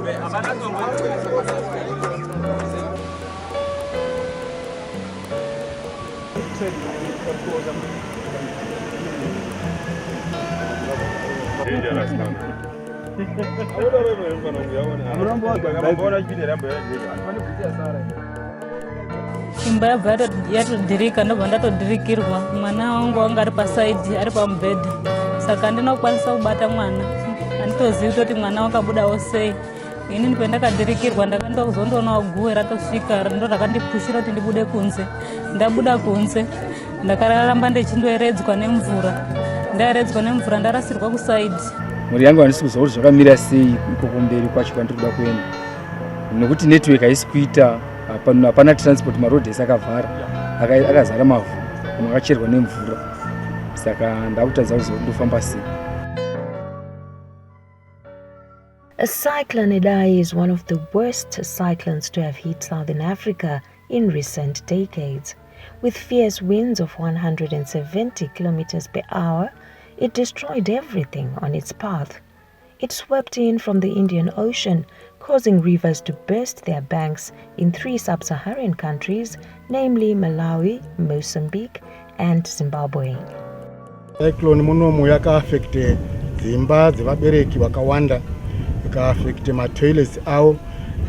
Imba yatodhirika ndobva ndatodhirikirwa mwana wangu wanga ari pasaidhi ari pamubhedha saka ndinokwanisa kubata mwana handitozivi kuti mwana wakabudawo sei. Ini pandakadhirikirwa ndakaenda kuzondoonawo guwe ratosvika ndo rakandipushira kuti ndibude kunze. Ndabuda kunze ndakararamba ndichindoeredzwa nemvura. Ndaeredzwa nemvura ndarasirwa kusaidhi. Mhuri yangu handisi kuziva kuti zvakamira sei iko kumberi kwacho kwandiri kuda kuenda nokuti network haisi kuita. Hapana transport, marodhi ese akavhara akazara mavhu amwe akacherwa nemvura saka ndakutadza kuziva kuti ndofamba sei. Cyclone Idai is one of the worst cyclones to have hit Southern Africa in recent decades. With fierce winds of 170 kilometers per hour, it destroyed everything on its path. It swept in from the Indian Ocean, causing rivers to burst their banks in 3 sub-Saharan countries, namely Malawi, Mozambique, and Zimbabwe. Cyclone munomu yaka-affect dzimba dzevabereki vakawanda, ika-affect ma-toilets avo,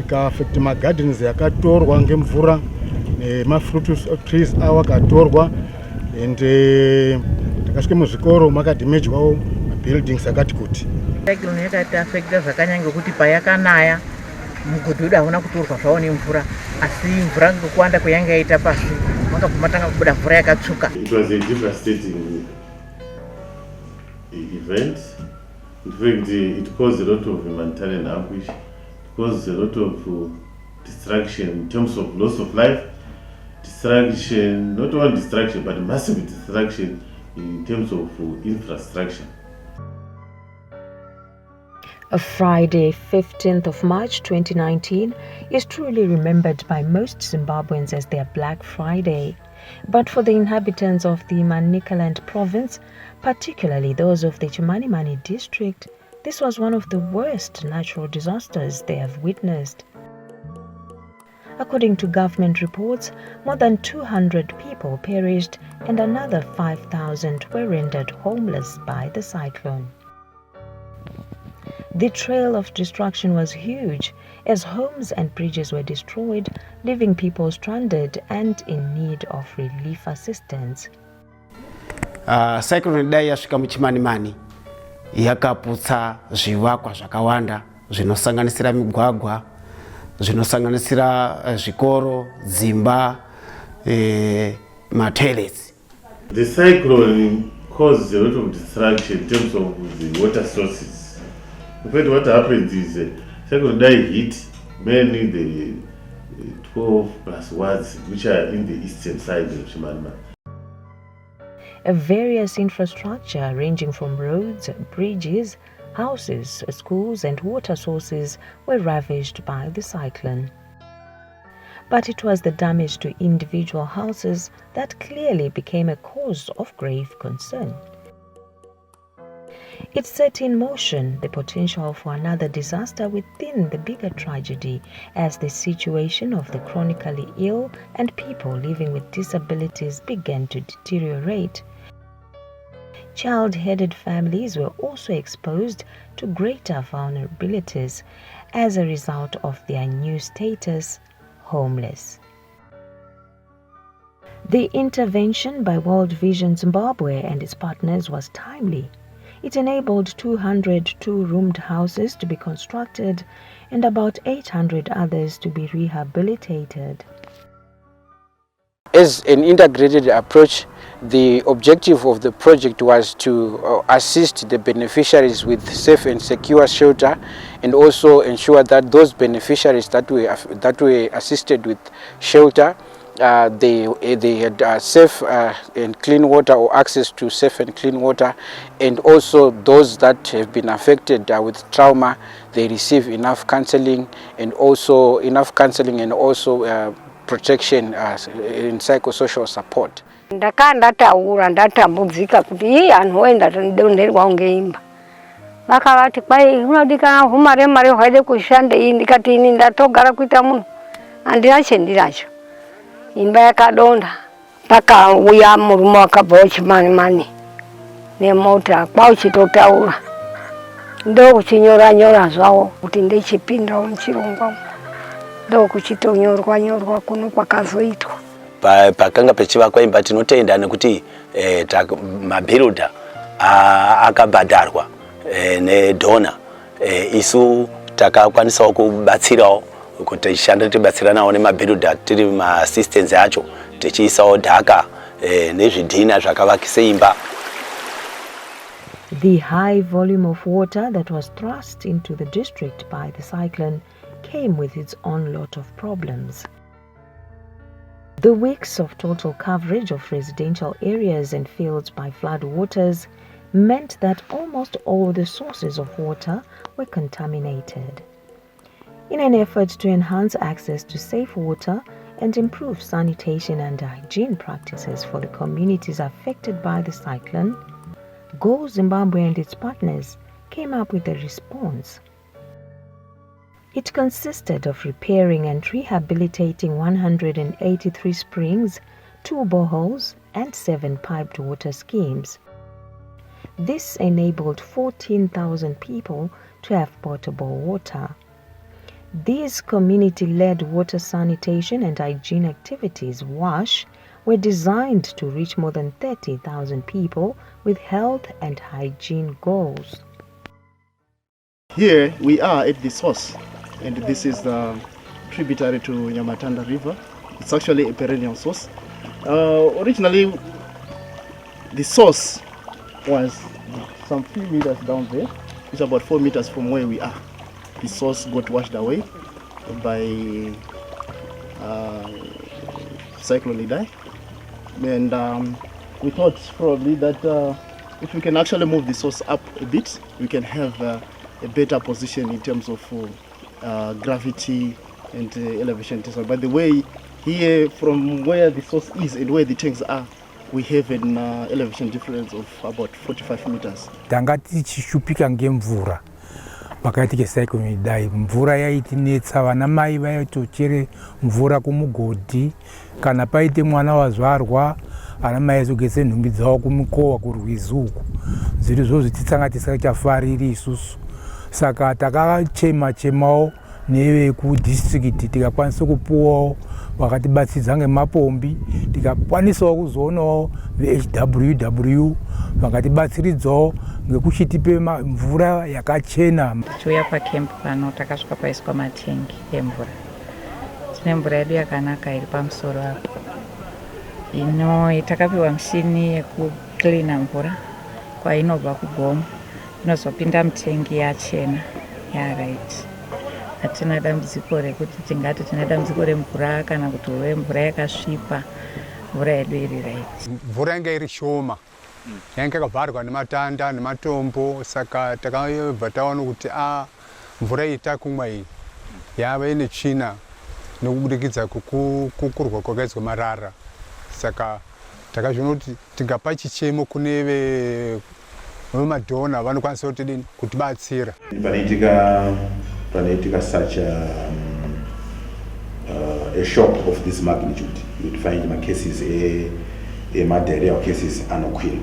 ika-affect ma-gardens yakatorwa ngemvura, nema-fruit trees avo akatorwa, and takasvike muzvikoro makadimejwawo buildings akati kuti. Cyclone yakati-affecta zvakanyanya ngekuti payakanaya mugodhi hauna kutorwa zvawo nemvura, asi mvura ngekuwanda kwayanga yaita pasi makabva matanga kubuda mvura yakatsvuka. It was a devastating event. In fact, it caused a lot of humanitarian anguish. It caused a lot of destruction in terms of loss of life, destruction, not only destruction, but massive destruction in terms of infrastructure. A Friday, 15th of March 2019, is truly remembered by most Zimbabweans as their Black Friday. But for the inhabitants of the Manicaland province, particularly those of the Chimanimani district, this was one of the worst natural disasters they have witnessed. According to government reports, more than 200 people perished and another 5,000 were rendered homeless by the cyclone. The trail of destruction was huge as homes and bridges were destroyed, leaving people stranded and in need of relief assistance. Cyclone Idai yasvika muChimanimani yakaputsa zvivakwa zvakawanda zvinosanganisira migwagwa, zvinosanganisira zvikoro, dzimba, ma-toilets. The cyclone caused a lot of destruction in terms of the water sources. In fact, what happened is Cyclone Idai hit mainly the 12 plus wards which are in the eastern side of Chimanimani. Various infrastructure ranging from roads, bridges, houses, schools and water sources were ravaged by the cyclone. But it was the damage to individual houses that clearly became a cause of grave concern. It set in motion the potential for another disaster within the bigger tragedy as the situation of the chronically ill and people living with disabilities began to deteriorate. Child-headed families were also exposed to greater vulnerabilities as a result of their new status, homeless. The intervention by World Vision Zimbabwe and its partners was timely. It enabled 200 two-roomed houses to be constructed and about 800 others to be rehabilitated. As an integrated approach, the objective of the project was to assist the beneficiaries with safe and secure shelter and also ensure that those beneficiaries that were assisted with shelter, they had safe and clean water or access to safe and clean water, and also those that have been affected with trauma, they receive enough counseling and also protection in psychosocial support. Ndakandataura ndatambudzika kuti anhu wenda ndonderwa ngeimba vakavati kwai unodikana humare mari hwaide kushanda iyi. Ndikati ini ndatogara kuita munhu handina chendinacho. Imba yakadonda pakauya murume wakabva weChimanimani nemota kwauchitotaura ndokuchinyora zvawo kuti ndechipinda muchirongwa ndokuchitonyorwa kuno kwakazoitwa. Pakanga pechivakwa imba tinotenda nekuti mabhiruda akabhadharwa nedhona. Isu takakwanisawo kubatsirawo kuti tishande tibatsiranawo nemabhiruda tiri maassistance acho tichiisawo dhaka nezvidhina zvakavakisa imba. The high volume of water that was thrust into the district by the cyclone came with its own lot of problems. The weeks of total coverage of residential areas and fields by flood waters meant that almost all the sources of water were contaminated. In an effort to enhance access to safe water and improve sanitation and hygiene practices for the communities affected by the cyclone, Go Zimbabwe and its partners came up with a response. It consisted of repairing and rehabilitating 183 springs, 2 boreholes, and 7 piped water schemes. This enabled 14,000 people to have potable water. These community-led water sanitation and hygiene activities, WASH, were designed to reach more than 30,000 people with health and hygiene goals. Here we are at the source, and this is the tributary to Nyamatanda River. It's actually a perennial source. Originally, the source was some few meters down there. It's about 4 meters from where we are. The source got washed away by Cyclone Idai, and we thought probably that if we can actually move the source up a bit, we can have a better position in terms of gravity and elevation. By the way, here from where the source is and where the tanks are, we have an elevation difference of about 45 meters. Tanga tichishupika ngemvura pakaitike Cyclone Idai. Mvura yaitinetsa, vana mai vaitochere mvura kumugodhi. Kana paite mwana wazvarwa, ana mai aizogeze nhumbi dzavo kumukowa kurwizi uku. Zviri zvozvo titsanga tisachafariri isusu. Saka takachemawo nevekudistrict tikakwanisa kupuwawo vakatibatsiridza ngemapombi, tikakwanisawo kuzoonawo veHWW vakatibatsiridzawo ngekuchitipe mvura yakachena. Tichiuya pacamp pano takasvika paiswa matengi emvura. Tine mvura yedu yakanaka iri pamusoro apo. Takapiwa mishini yekuklina mvura kwainobva kugomo inozopinda mutengi yachena yaraiti. Hatina dambudziko rekuti tingati tine dambudziko remvura kana kuti mvura yakasvipa. Mvura yedu iri raiti. Mvura yanga iri shoma, yanga yakavharwa nematanda nematombo, saka takabva taona kuti mvura iyi takumwa iyi yava ine tsvina nokubudikidza kukurwa kwakaizwa marara. Saka takazviona kuti tingapa chichemo kune vemadhona vanokwanisa kutibatsira. Panoitika such a shock of this magnitude, you'd find my cases malaria cases anokwira.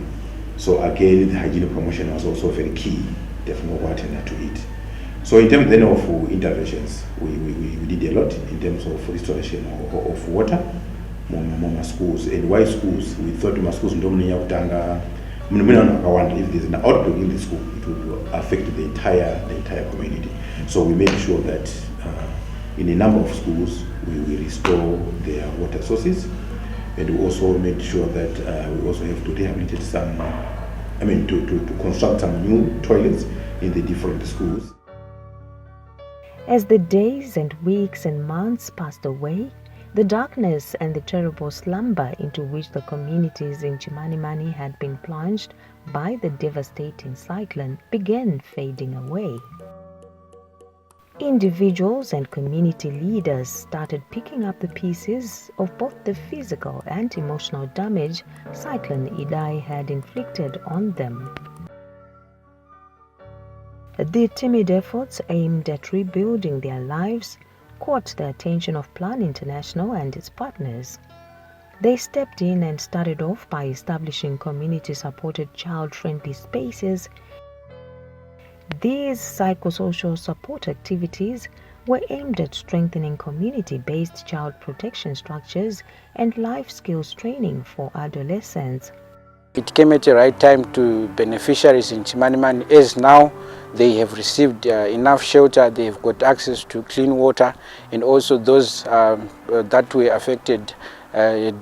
So again, the hygiene promotion was also very key, definitely what to eat. So in terms then of interventions, we did a lot in terms of restoration of water, more schools. And why schools? We thought my schools if there's an outbreak in the school, it would affect the entire community. So we made sure that in a number of schools we restore their water sources, and we also made sure that we also have to rehabilitate to construct some new toilets in the different schools. As the days and weeks and months passed away, the darkness and the terrible slumber into which the communities in Chimanimani had been plunged by the devastating cyclone began fading away. Individuals and community leaders started picking up the pieces of both the physical and emotional damage Cyclone Idai had inflicted on them. The timid efforts aimed at rebuilding their lives caught the attention of Plan International and its partners. They stepped in and started off by establishing community-supported child-friendly spaces. These psychosocial support activities were aimed at strengthening community-based child protection structures and life skills training for adolescents. It came at the right time to beneficiaries in Chimanimani, as now they have received enough shelter, they have got access to clean water, and also those that were affected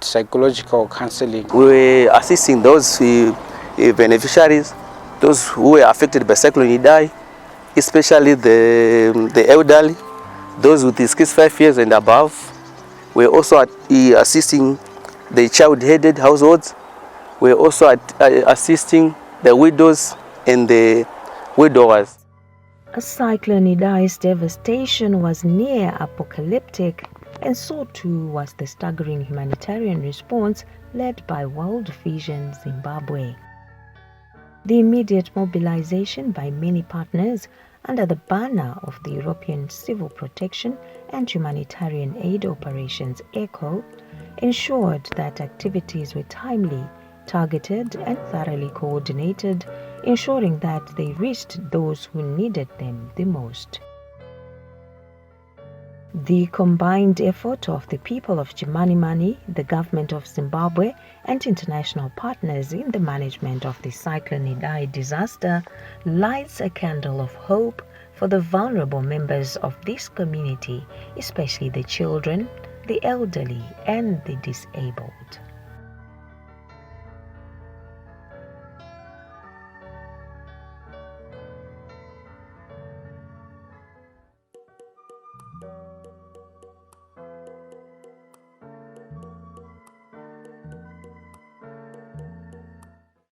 psychological counseling. We were assisting those beneficiaries, those who were affected by Cyclone Idai, especially the elderly, those with 65 years and above. We are also assisting the child-headed households. We are also assisting the widows and the widowers. Cyclone Idai's devastation was near apocalyptic, and so too was the staggering humanitarian response led by World Vision Zimbabwe. The immediate mobilization by many partners under the banner of the European Civil Protection and Humanitarian Aid Operations ECHO ensured that activities were timely, targeted and thoroughly coordinated, ensuring that they reached those who needed them the most. The combined effort of the people of Chimanimani, the government of Zimbabwe and international partners in the management of the Cyclone Idai disaster lights a candle of hope for the vulnerable members of this community, especially the children, the elderly and the disabled.